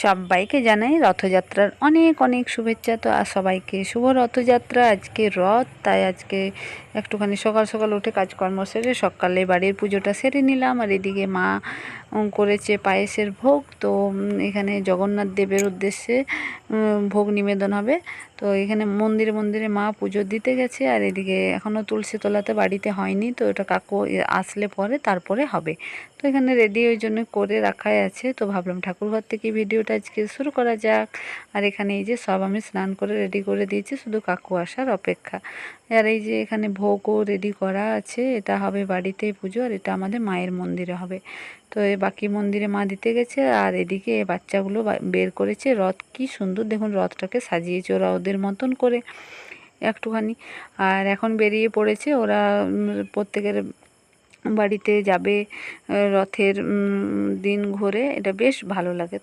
সবাইকে জানাই রথযাত্রার অনেক অনেক শুভেচ্ছা। তো আর সবাইকে শুভ রথযাত্রা। আজকে রথ, তাই আজকে একটুখানি সকাল সকাল উঠে কাজকর্ম সেরে সকালে বাড়ির পুজোটা সেরে নিলাম। আর এদিকে মা করেছে পায়েসের ভোগ। তো এখানে জগন্নাথ দেবের উদ্দেশ্যে ভোগ নিবেদন হবে। তো এখানে মন্দিরে মন্দিরে মা পুজো দিতে গেছে। আর এদিকে এখনও তুলসী তলাতে বাড়িতে হয়নি, তো এটা কাকু আসলে পরে তারপরে হবে। তো এখানে রেডি ওই জন্য করে রাখাই আছে। তো ভাবলাম ঠাকুরঘর থেকে ভিডিওটা আজকে শুরু করা যাক। আর এখানে এই যে সব আমি স্নান করে রেডি করে দিয়েছি, শুধু কাকু আসার অপেক্ষা। আর এই যে এখানে ভোগও রেডি করা আছে। এটা হবে বাড়িতেই পুজো, আর এটা আমাদের মায়ের মন্দিরে হবে। তো এই বাকি মন্দিরে মা দিতে গেছে। আর এদিকে বাচ্চাগুলো বের করেছে রথ। কি সুন্দর দেখুন রথটাকে সাজিয়েছে ওরা ওদের মতন করে একটুখানি। আর এখন বেরিয়ে পড়েছে ওরা, প্রত্যেকের বাড়িতে যাবে রথের দিন ঘুরে। এটা বেশ ভালো লাগে।